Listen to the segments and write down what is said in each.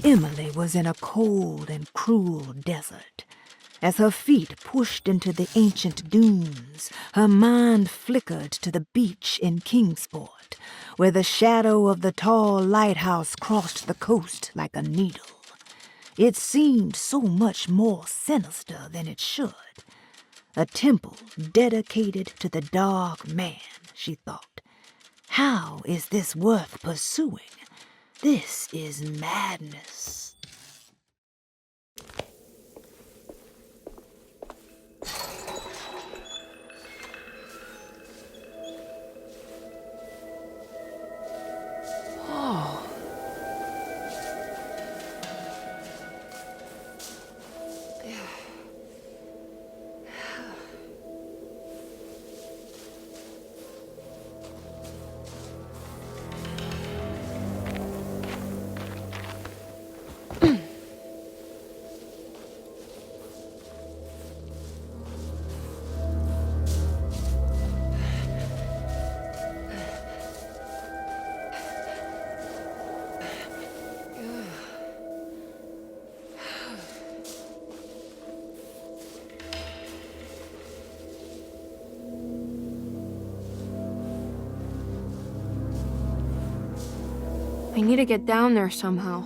Emily was in a cold and cruel desert. As her feet pushed into the ancient dunes, her mind flickered to the beach in Kingsport, where the shadow of the tall lighthouse crossed the coast like a needle. It seemed so much more sinister than it should. A temple dedicated to the Dark Man, she thought. How is this worth pursuing? This is madness. I need to get down there somehow.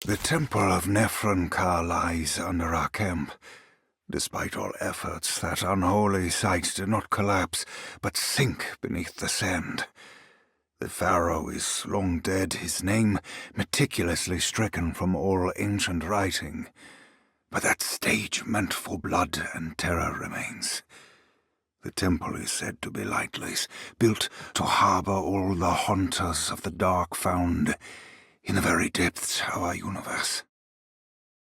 The Temple of Nephron-Ka lies under our camp. Despite all efforts, that unholy site did not collapse, but sink beneath the sand. The pharaoh is long dead, his name meticulously stricken from all ancient writing. But that stage meant for blood and terror remains. The temple is said to be lightless, built to harbor all the haunters of the dark found in the very depths of our universe.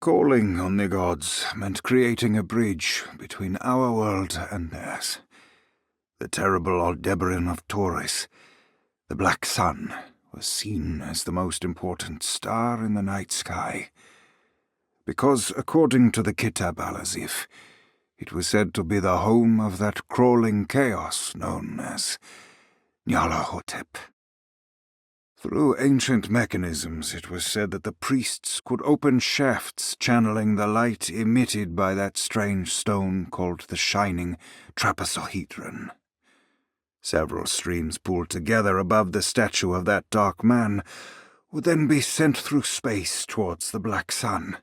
Calling on the gods meant creating a bridge between our world and theirs. The terrible Aldebaran of Taurus, the Black Sun, was seen as the most important star in the night sky, because, according to the Kitab al-Azif, it was said to be the home of that crawling chaos known as Nyarlathotep. Through ancient mechanisms, it was said that the priests could open shafts channeling the light emitted by that strange stone called the Shining Trapezohedron. Several streams pooled together above the statue of that dark man would then be sent through space towards the Black Sun,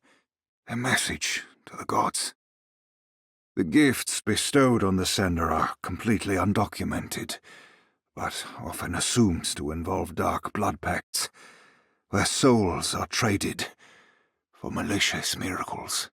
a message to the gods. The gifts bestowed on the sender are completely undocumented, but often assumed to involve dark blood pacts, where souls are traded for malicious miracles.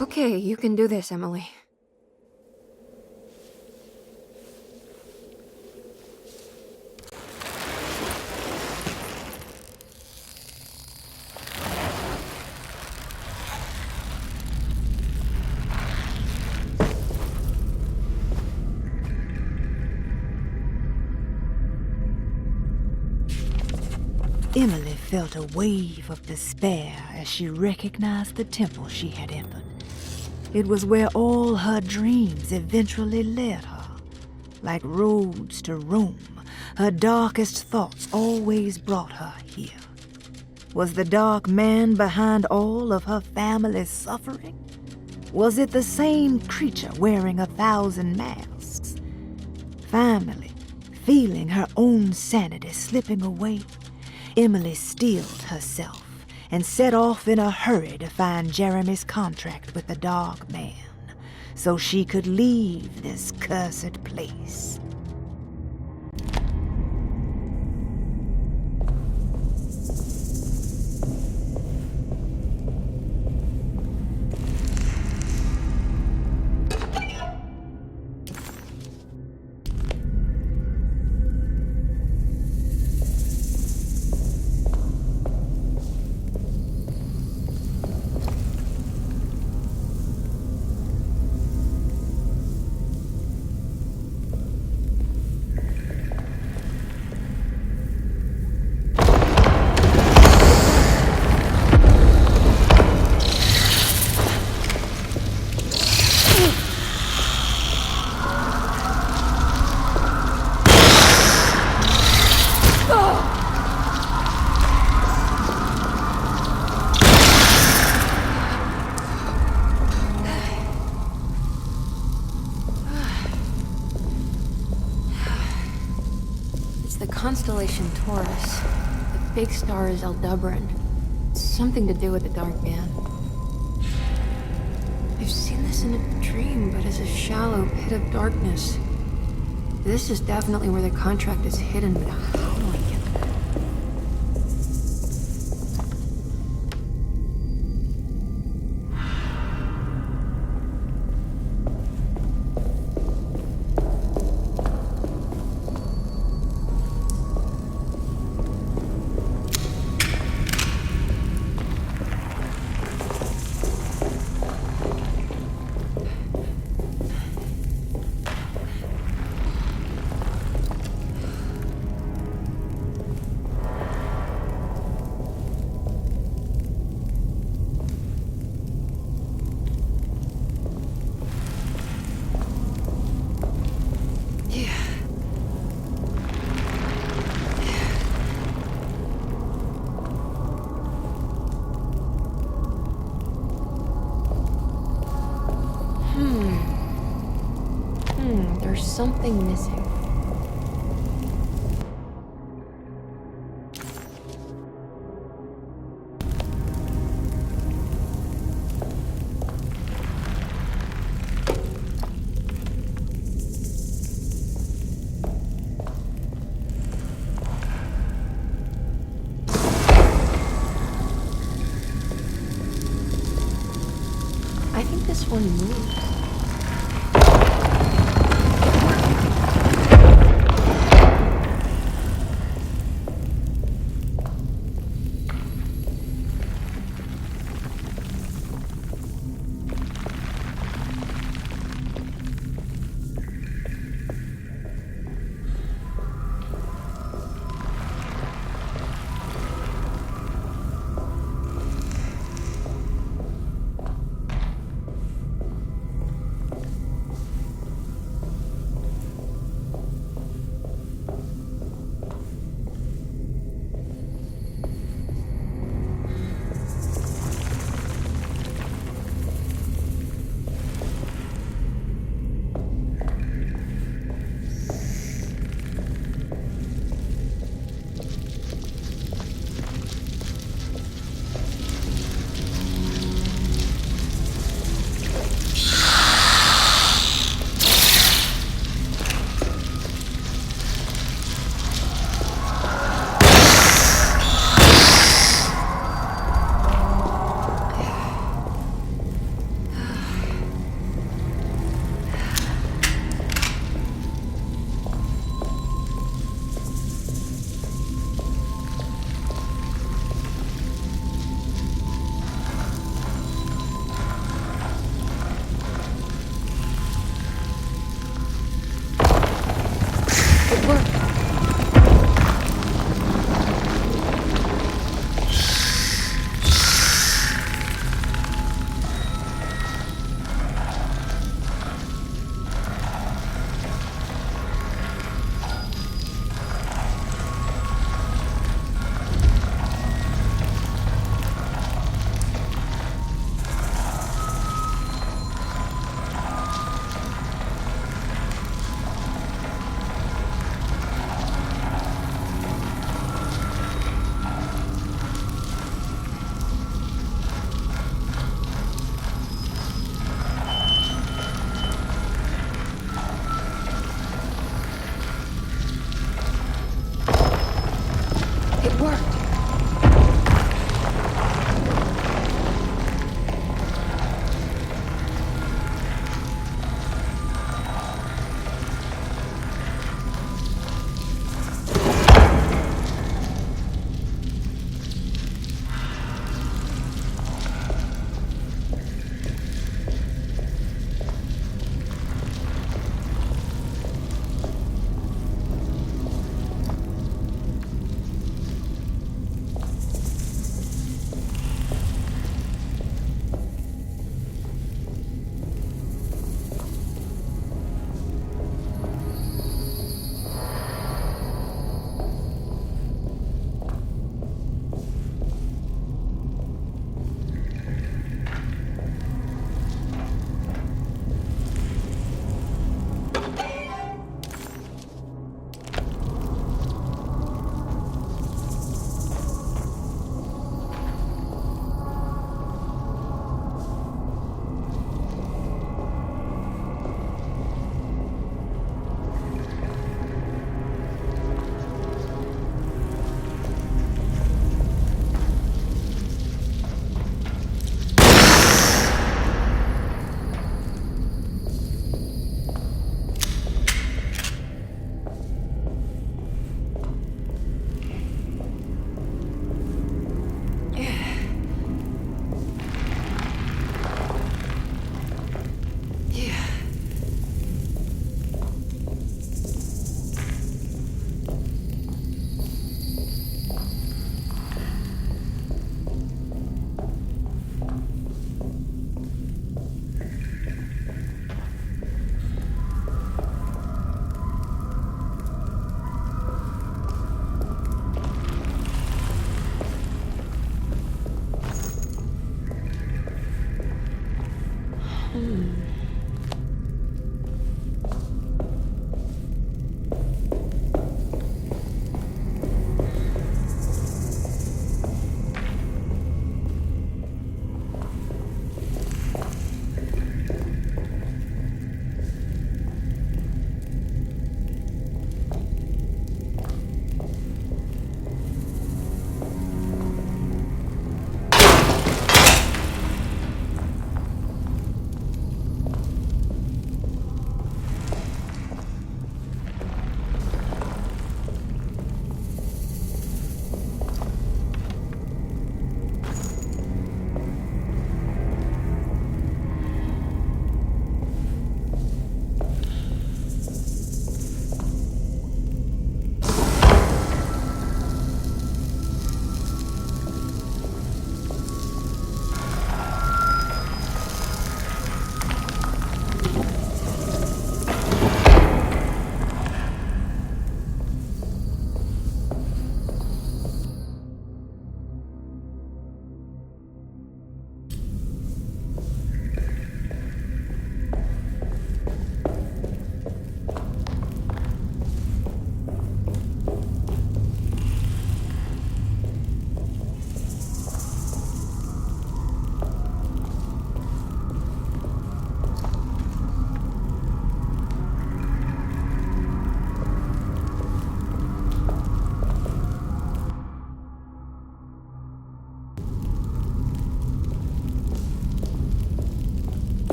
Okay, you can do this, Emily. Emily felt a wave of despair as she recognized the temple she had entered. It was where all her dreams eventually led her. Like roads to Rome, her darkest thoughts always brought her here. Was the dark man behind all of her family's suffering? Was it the same creature wearing 1,000 masks? Finally, feeling her own sanity slipping away, Emily steeled herself and set off in a hurry to find Jeremy's contract with the Dark Man, so she could leave this cursed place. Constellation Taurus. The big star is Aldebaran. Something to do with the Dark Man. I've seen this in a dream, but as a shallow pit of darkness. This is definitely where the contract is hidden, but how do I get there? There's something missing. I think this one moves.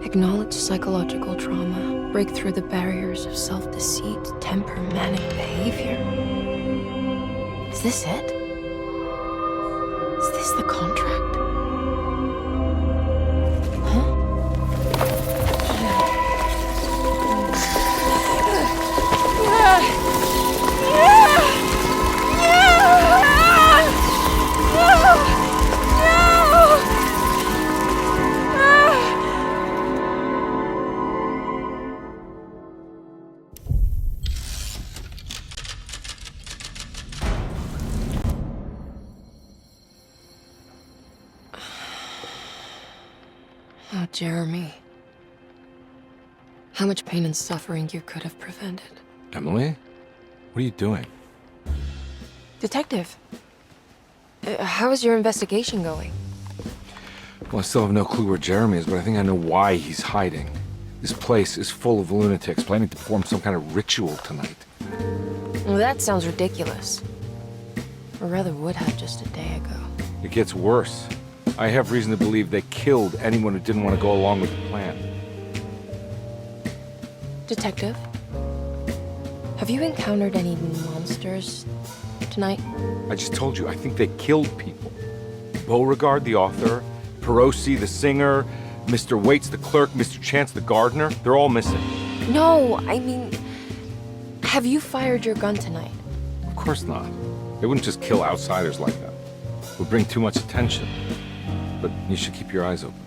Acknowledge psychological trauma. Break through the barriers of self-deceit, temper, manic behavior. Is this it? Is this the contract? Oh, Jeremy. How much pain and suffering you could have prevented. Emily? What are you doing? Detective, how is your investigation going? Well, I still have no clue where Jeremy is, but I think I know why he's hiding. This place is full of lunatics planning to perform some kind of ritual tonight. Well, that sounds ridiculous. Or rather would have just a day ago. It gets worse. I have reason to believe they killed anyone who didn't want to go along with the plan. Detective, have you encountered any monsters tonight? I just told you, I think they killed people. Beauregard, the author, Perosi, the singer, Mr. Waits, the clerk, Mr. Chance, the gardener, they're all missing. No, I mean, have you fired your gun tonight? Of course not. They wouldn't just kill outsiders like that. It would bring too much attention. But you should keep your eyes open.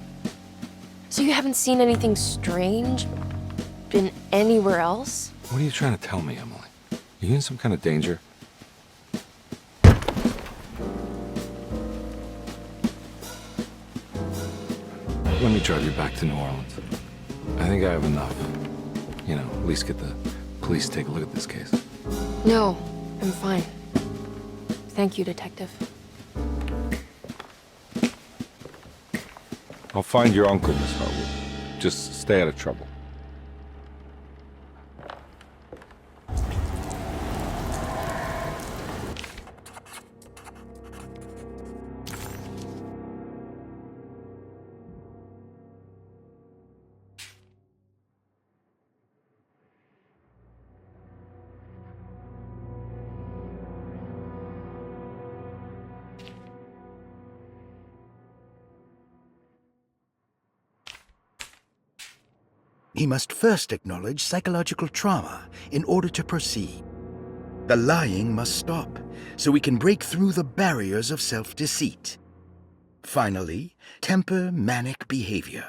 So you haven't seen anything strange? Been anywhere else? What are you trying to tell me, Emily? Are you in some kind of danger? Let me drive you back to New Orleans. I think I have enough. You know, at least get the police to take a look at this case. No, I'm fine. Thank you, Detective. I'll find your uncle, Miss Hartwood. Just stay out of trouble. He must first acknowledge psychological trauma in order to proceed. The lying must stop, so we can break through the barriers of self-deceit. Finally, temper manic behavior.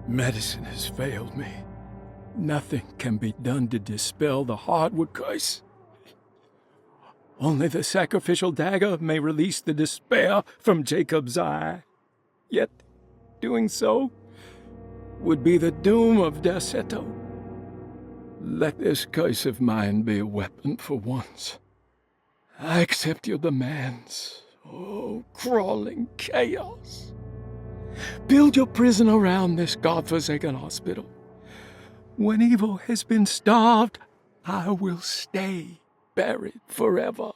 Medicine has failed me. Nothing can be done to dispel the Hartwood curse. Only the sacrificial dagger may release the despair from Jacob's eye. Yet, doing so would be the doom of Derceto. Let this curse of mine be a weapon for once. I accept your demands. Oh, crawling chaos. Build your prison around this godforsaken hospital. When evil has been starved, I will stay buried forever.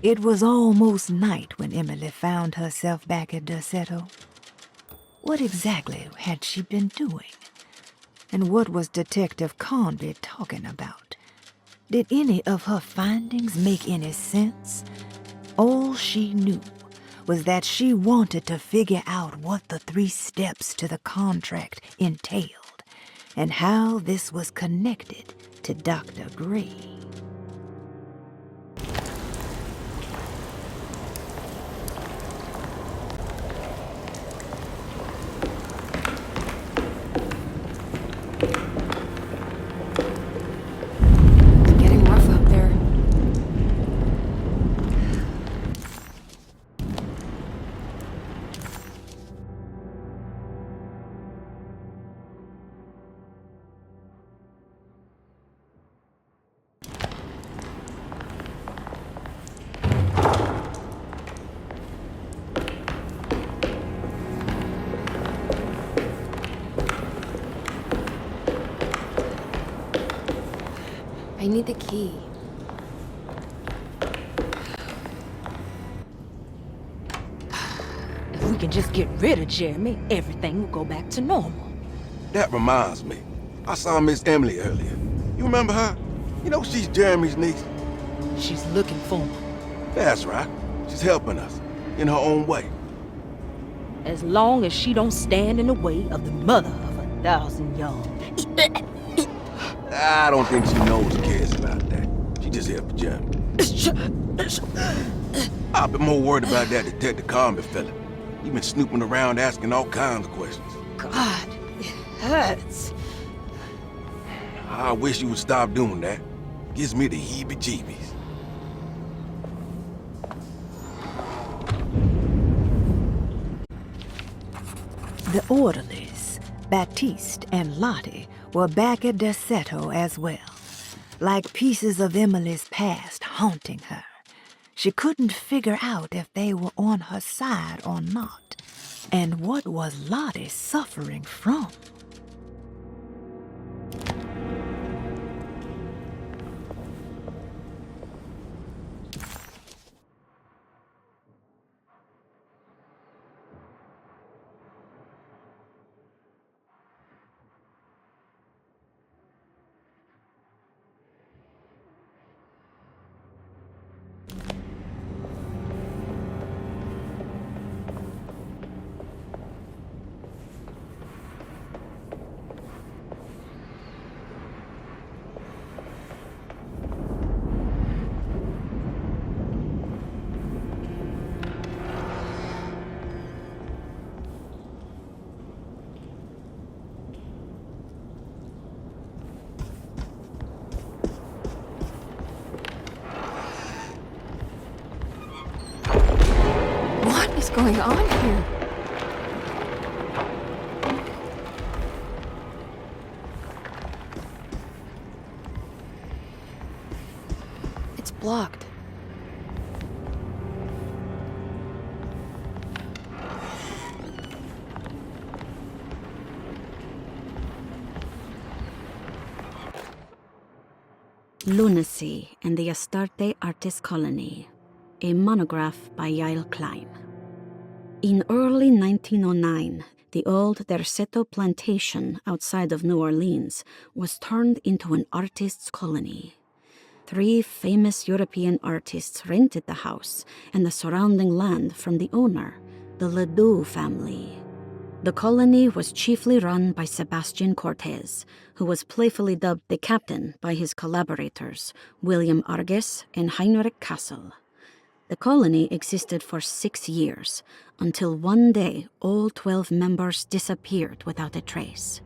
It was almost night when Emily found herself back at Derceto. What exactly had she been doing? And what was Detective Conby talking about? Did any of her findings make any sense? All she knew was that she wanted to figure out what the 3 steps to the contract entailed and how this was connected to Dr. Gray. Getting rough up there. I need the key. If we can just get rid of Jeremy, everything will go back to normal. That reminds me. I saw Miss Emily earlier. You remember her? You know she's Jeremy's niece. She's looking for me. That's right. She's helping us, in her own way. As long as she don't stand in the way of the mother of 1,000 young. I don't think she knows or cares about that. She just here for Jeremy. I've been more worried about that Detective Carmen fella. He's been snooping around asking all kinds of questions. God, it hurts. I wish you would stop doing that. Gives me the heebie-jeebies. The orderlies, Baptiste and Lottie, were back at Derceto as well, like pieces of Emily's past haunting her. She couldn't figure out if they were on her side or not, and what was Lottie suffering from? What is going on here? It's blocked. Lunacy and the Astarte Artist Colony, a monograph by Yael Klein. In early 1909, the old Derceto plantation outside of New Orleans was turned into an artist's colony. 3 famous European artists rented the house and the surrounding land from the owner, the Ledoux family. The colony was chiefly run by Sebastian Cortez, who was playfully dubbed the captain by his collaborators, William Arges and Heinrich Kassel. The colony existed for 6 years, until one day all 12 members disappeared without a trace.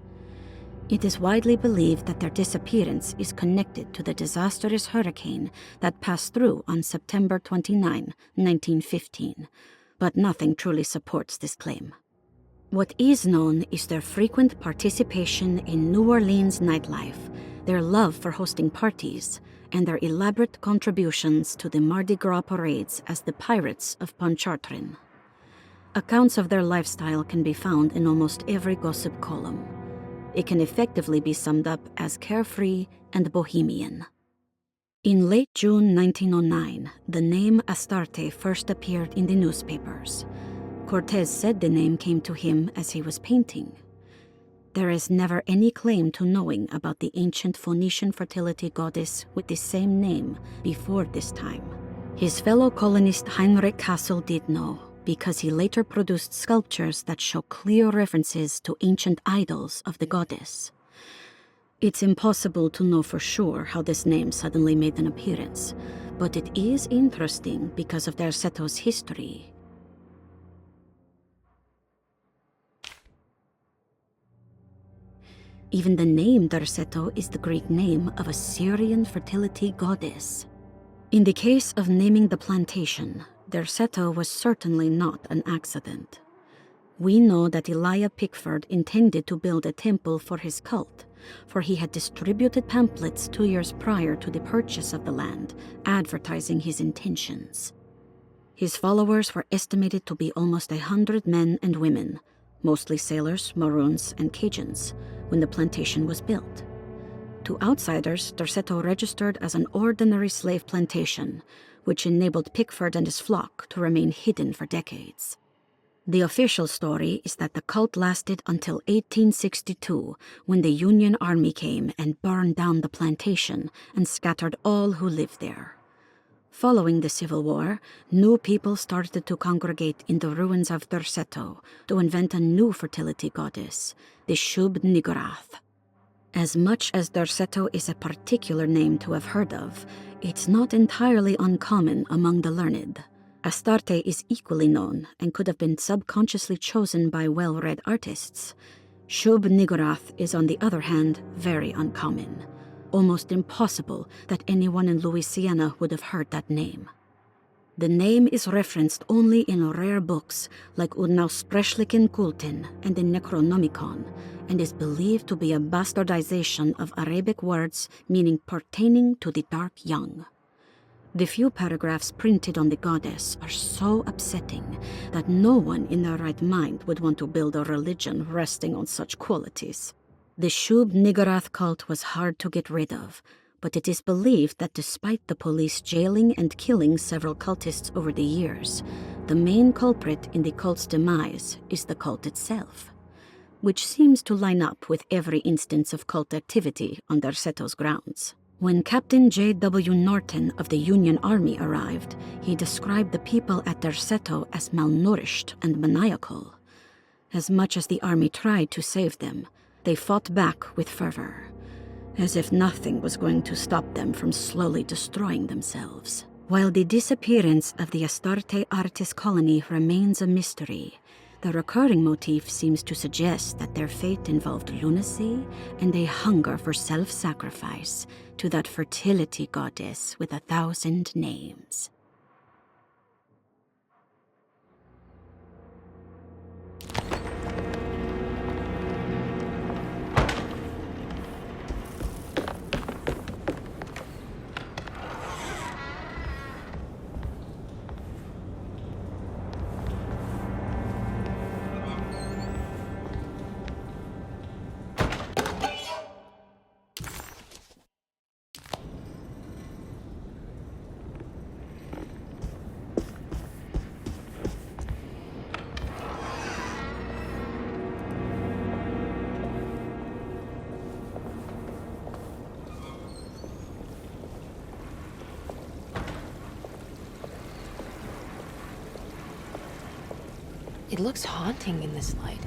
It is widely believed that their disappearance is connected to the disastrous hurricane that passed through on September 29, 1915, but nothing truly supports this claim. What is known is their frequent participation in New Orleans nightlife, their love for hosting parties, and their elaborate contributions to the Mardi Gras parades as the Pirates of Pontchartrain. Accounts of their lifestyle can be found in almost every gossip column. It can effectively be summed up as carefree and bohemian. In late June 1909, the name Astarte first appeared in the newspapers. Cortez said the name came to him as he was painting. There is never any claim to knowing about the ancient Phoenician fertility goddess with the same name before this time. His fellow colonist Heinrich Kassel did know, because he later produced sculptures that show clear references to ancient idols of the goddess. It's impossible to know for sure how this name suddenly made an appearance, but it is interesting because of Derceto's history. Even the name Derceto is the Greek name of a Syrian fertility goddess. In the case of naming the plantation, Derceto was certainly not an accident. We know that Elijah Pickford intended to build a temple for his cult, for he had distributed pamphlets 2 years prior to the purchase of the land, advertising his intentions. His followers were estimated to be almost 100 men and women, mostly sailors, Maroons, and Cajuns, when the plantation was built. To outsiders, Derceto registered as an ordinary slave plantation, which enabled Pickford and his flock to remain hidden for decades. The official story is that the cult lasted until 1862, when the Union Army came and burned down the plantation and scattered all who lived there. Following the Civil War, new people started to congregate in the ruins of Derceto to invent a new fertility goddess, the Shub Niggurath. As much as Derceto is a particular name to have heard of, it's not entirely uncommon among the learned. Astarte is equally known and could have been subconsciously chosen by well-read artists. Shub Niggurath is, on the other hand, very uncommon. Almost impossible that anyone in Louisiana would have heard that name. The name is referenced only in rare books like Unaussprechlichen Kulten and the Necronomicon, and is believed to be a bastardization of Arabic words meaning pertaining to the dark young. The few paragraphs printed on the goddess are so upsetting that no one in their right mind would want to build a religion resting on such qualities. The Shub Niggurath cult was hard to get rid of, but it is believed that despite the police jailing and killing several cultists over the years, the main culprit in the cult's demise is the cult itself, which seems to line up with every instance of cult activity on Derceto's grounds. When Captain J.W. Norton of the Union Army arrived, he described the people at Derceto as malnourished and maniacal. As much as the army tried to save them, they fought back with fervor, as if nothing was going to stop them from slowly destroying themselves. While the disappearance of the Astarte Artis colony remains a mystery, the recurring motif seems to suggest that their fate involved lunacy and a hunger for self-sacrifice to that fertility goddess with 1,000 names. It looks haunting in this light.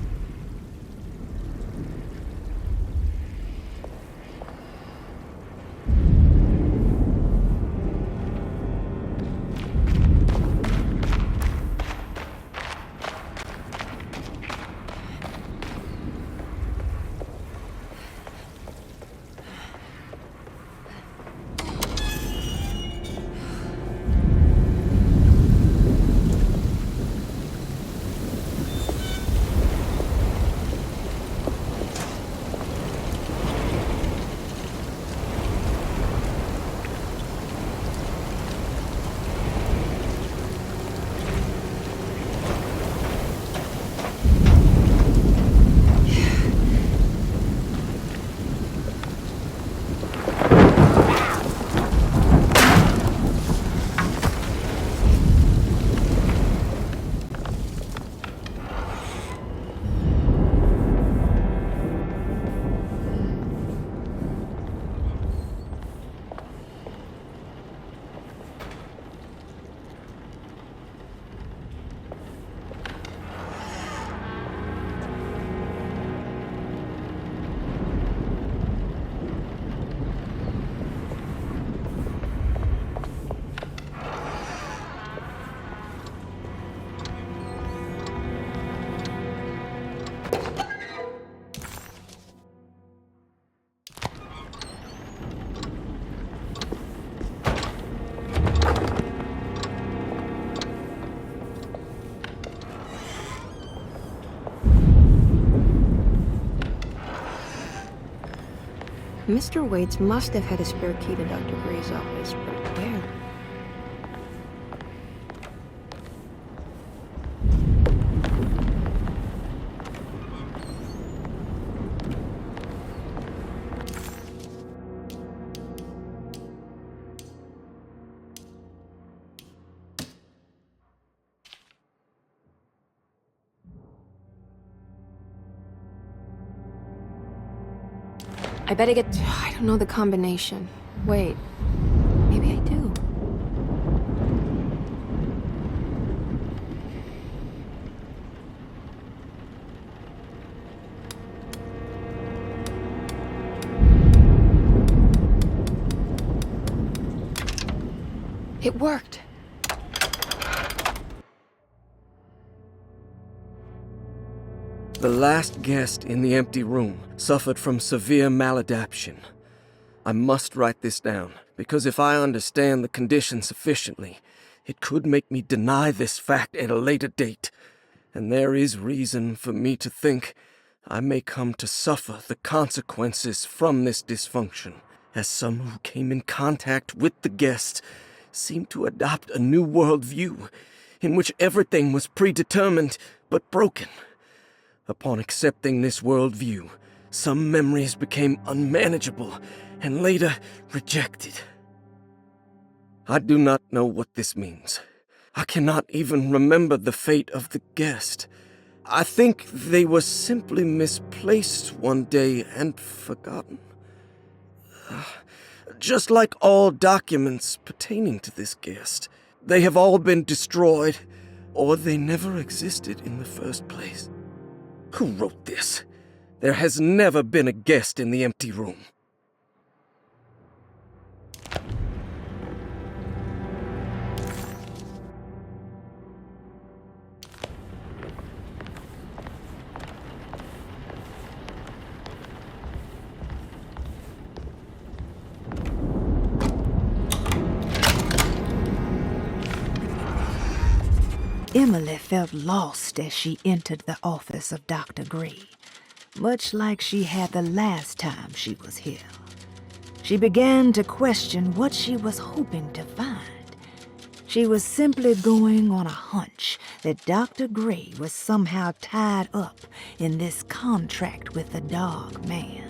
Mr. Waits must have had a spare key to Dr. Gray's office, but where? I bet I get... I don't know the combination. Wait. Maybe I do. It worked. The last guest in the empty room suffered from severe maladaptation. I must write this down, because if I understand the condition sufficiently, it could make me deny this fact at a later date, and there is reason for me to think I may come to suffer the consequences from this dysfunction, as some who came in contact with the guest seemed to adopt a new worldview in which everything was predetermined but broken. Upon accepting this worldview, some memories became unmanageable and later rejected. I do not know what this means. I cannot even remember the fate of the guest. I think they were simply misplaced one day and forgotten. Just like all documents pertaining to this guest, they have all been destroyed, or they never existed in the first place. Who wrote this? There has never been a guest in the empty room. Emily felt lost as she entered the office of Dr. Gray, much like she had the last time she was here. She began to question what she was hoping to find. She was simply going on a hunch that Dr. Gray was somehow tied up in this contract with the Dog Man.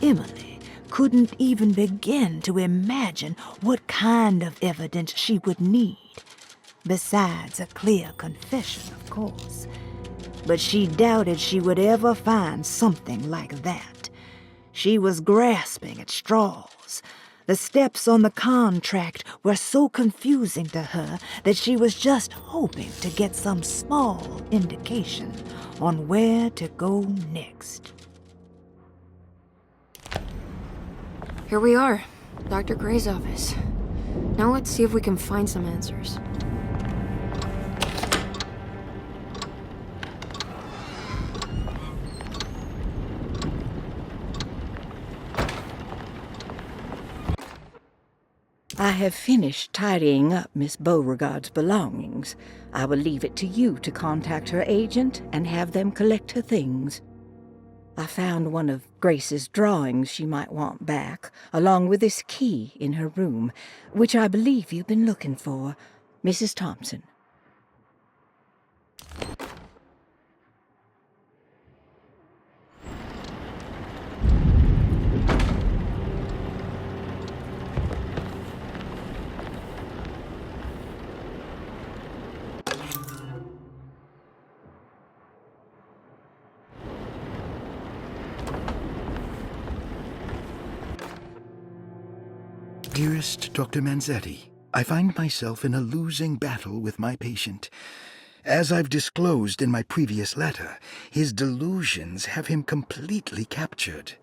Emily couldn't even begin to imagine what kind of evidence she would need. Besides a clear confession, of course. But she doubted she would ever find something like that. She was grasping at straws. The steps on the contract were so confusing to her that she was just hoping to get some small indication on where to go next. Here we are, Dr. Gray's office. Now let's see if we can find some answers. I have finished tidying up Miss Beauregard's belongings. I will leave it to you to contact her agent and have them collect her things. I found one of Grace's drawings she might want back, along with this key in her room, which I believe you've been looking for, Mrs. Thompson. Dearest Dr. Manzetti, I find myself in a losing battle with my patient. As I've disclosed in my previous letter, his delusions have him completely captured.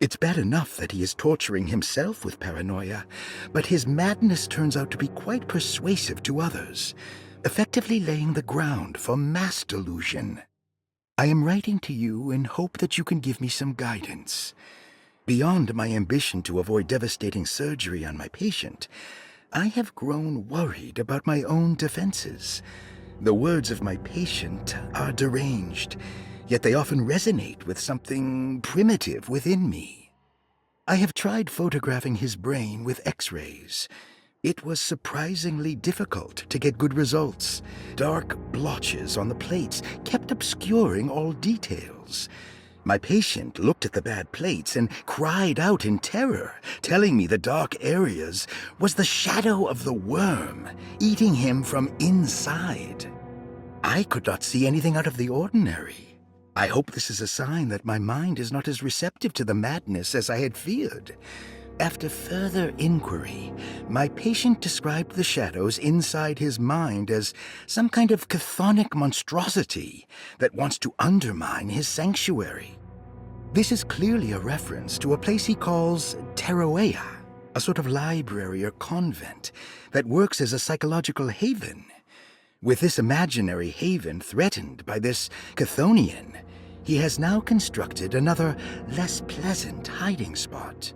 It's bad enough that he is torturing himself with paranoia, but his madness turns out to be quite persuasive to others, effectively laying the ground for mass delusion. I am writing to you in hope that you can give me some guidance. Beyond my ambition to avoid devastating surgery on my patient, I have grown worried about my own defenses. The words of my patient are deranged, yet they often resonate with something primitive within me. I have tried photographing his brain with X-rays. It was surprisingly difficult to get good results. Dark blotches on the plates kept obscuring all details. My patient looked at the bad plates and cried out in terror, telling me the dark areas was the shadow of the worm, eating him from inside. I could not see anything out of the ordinary. I hope this is a sign that my mind is not as receptive to the madness as I had feared. After further inquiry, my patient described the shadows inside his mind as some kind of chthonic monstrosity that wants to undermine his sanctuary. This is clearly a reference to a place he calls Teroea, a sort of library or convent that works as a psychological haven. With this imaginary haven threatened by this Chthonian, he has now constructed another, less pleasant hiding spot.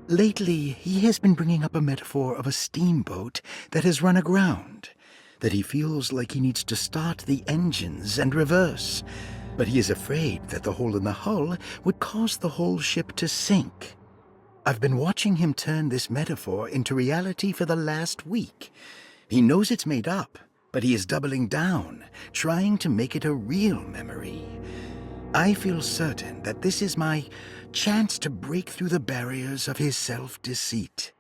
Lately, he has been bringing up a metaphor of a steamboat that has run aground, that he feels like he needs to start the engines and reverse, but he is afraid that the hole in the hull would cause the whole ship to sink. I've been watching him turn this metaphor into reality for the last week. He knows it's made up, but he is doubling down, trying to make it a real memory. I feel certain that this is my chance to break through the barriers of his self-deceit.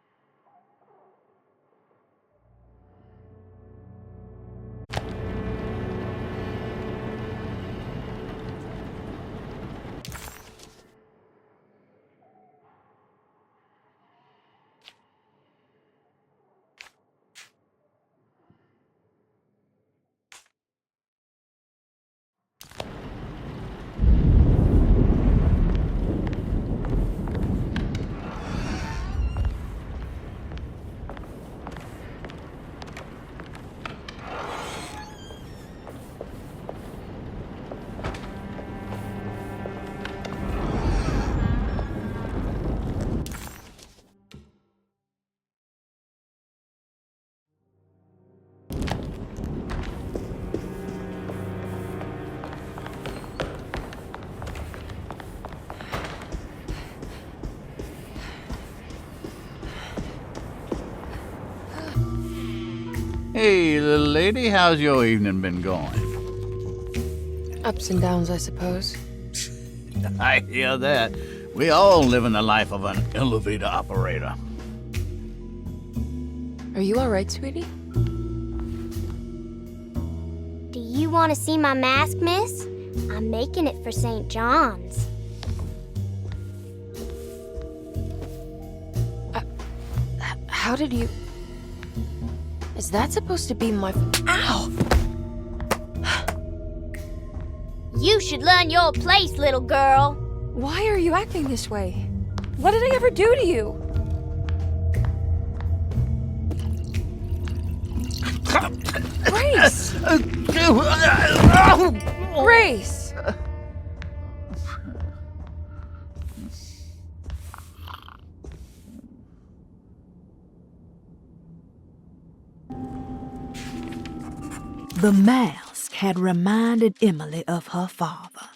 Hey, little lady, how's your evening been going? Ups and downs, I suppose. I hear that. We all live in the life of an elevator operator. Are you alright, sweetie? Do you want to see my mask, miss? I'm making it for St. John's. How did you... Is that supposed to be my... Ow! You should learn your place, little girl. Why are you acting this way? What did I ever do to you? Grace! Grace! The mask had reminded Emily of her father.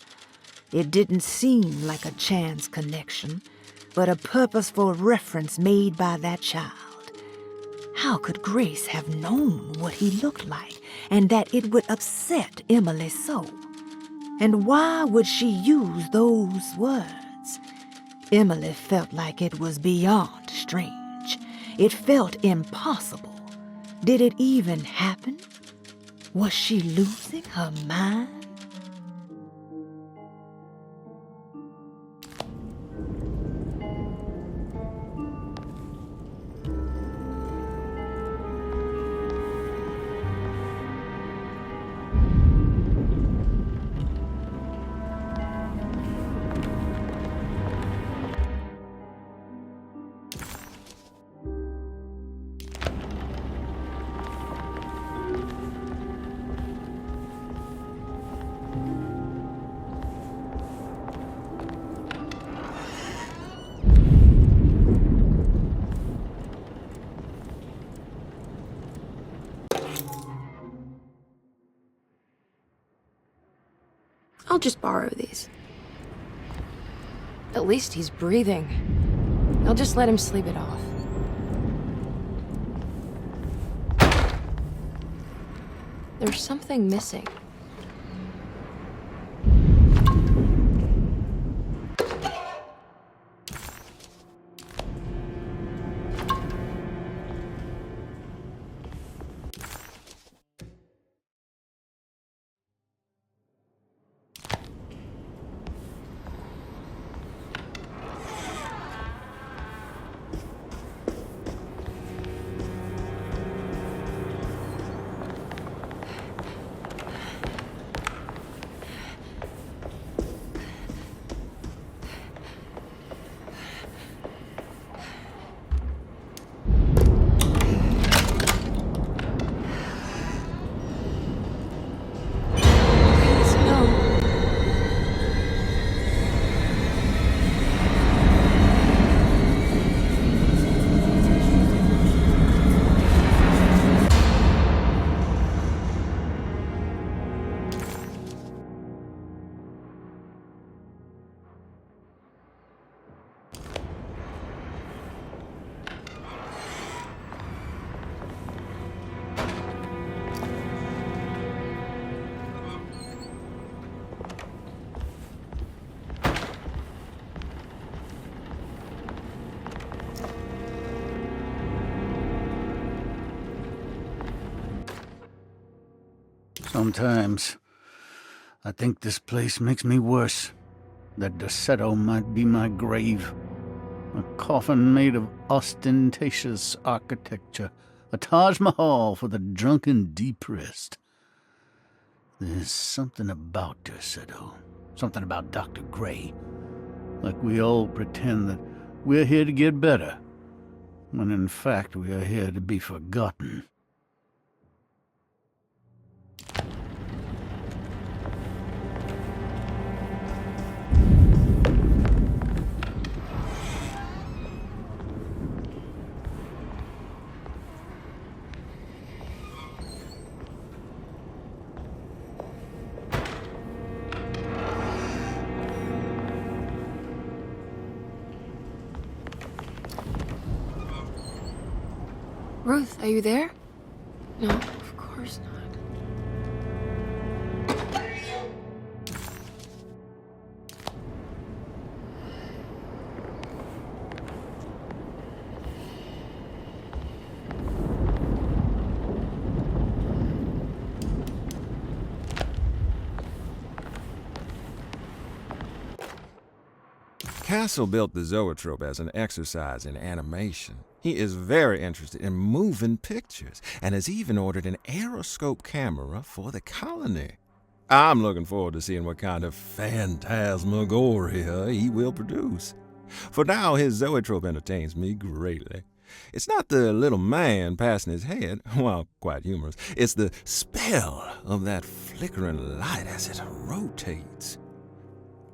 It didn't seem like a chance connection, but a purposeful reference made by that child. How could Grace have known what he looked like, and that it would upset Emily so? And why would she use those words? Emily felt like it was beyond strange. It felt impossible. Did it even happen? Was she losing her mind? I'll just borrow these. At least he's breathing. I'll just let him sleep it off. There's something missing. Sometimes I think this place makes me worse. That Derceto might be my grave. A coffin made of ostentatious architecture. A Taj Mahal for the drunken depressed. There's something about Derceto. Something about Dr. Gray. Like we all pretend that we're here to get better, when in fact we are here to be forgotten. Ruth, are you there? No, of course not. Castle built the zoetrope as an exercise in animation. He is very interested in moving pictures and has even ordered an aeroscope camera for the colony. I'm looking forward to seeing what kind of phantasmagoria he will produce. For now, his zoetrope entertains me greatly. It's not the little man passing his head, while quite humorous. It's the spell of that flickering light as it rotates.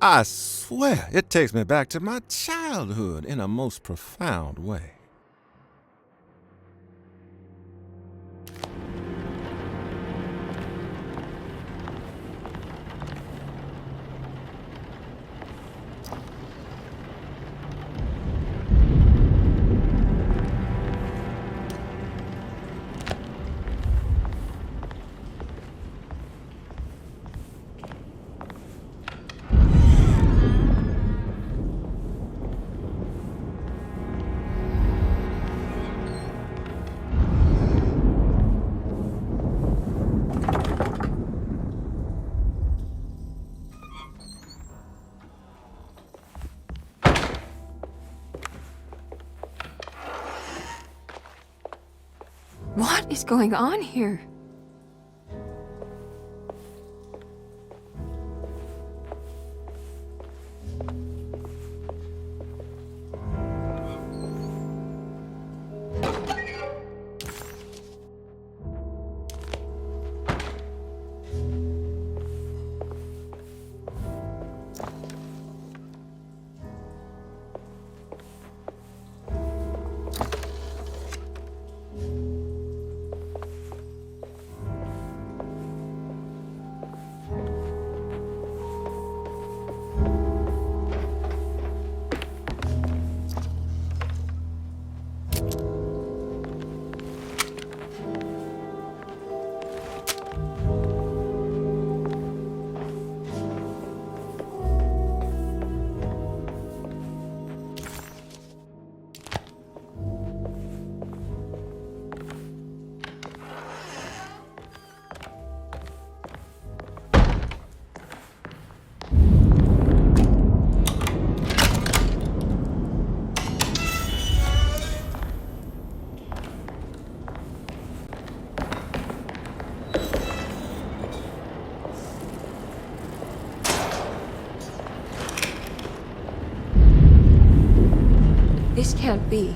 I swear it takes me back to my childhood in a most profound way. What is going on here? This can't be.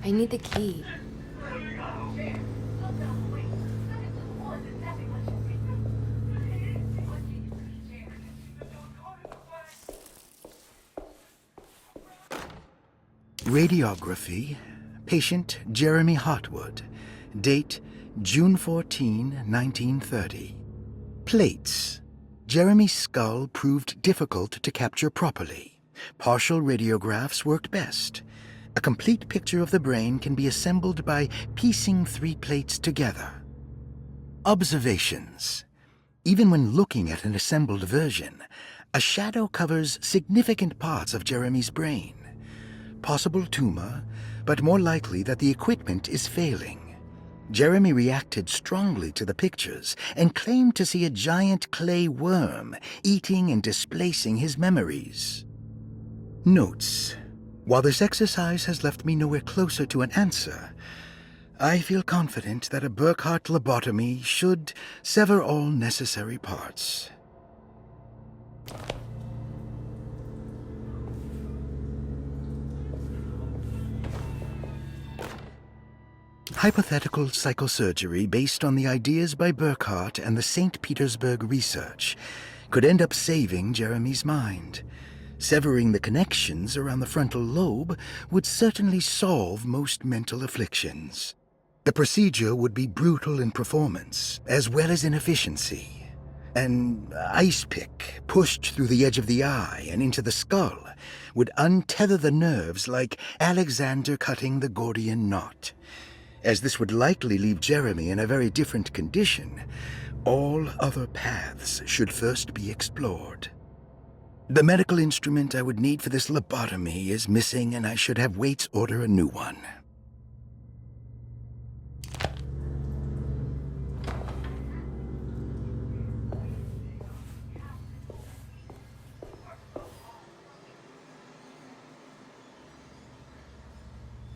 I need the key. Radiography, patient Jeremy Hartwood. Date June 14, 1930. Plates. Jeremy's skull proved difficult to capture properly. Partial radiographs worked best. A complete picture of the brain can be assembled by piecing 3 plates together. Observations. Even when looking at an assembled version, a shadow covers significant parts of Jeremy's brain. Possible tumor, but more likely that the equipment is failing. Jeremy reacted strongly to the pictures and claimed to see a giant clay worm eating and displacing his memories. Notes. While this exercise has left me nowhere closer to an answer, I feel confident that a Burkhardt lobotomy should sever all necessary parts. Hypothetical psychosurgery based on the ideas by Burkhardt and the St. Petersburg research could end up saving Jeremy's mind. Severing the connections around the frontal lobe would certainly solve most mental afflictions. The procedure would be brutal in performance, as well as in efficiency. An ice pick pushed through the edge of the eye and into the skull would untether the nerves like Alexander cutting the Gordian knot. As this would likely leave Jeremy in a very different condition, all other paths should first be explored. The medical instrument I would need for this lobotomy is missing, and I should have Waits order a new one.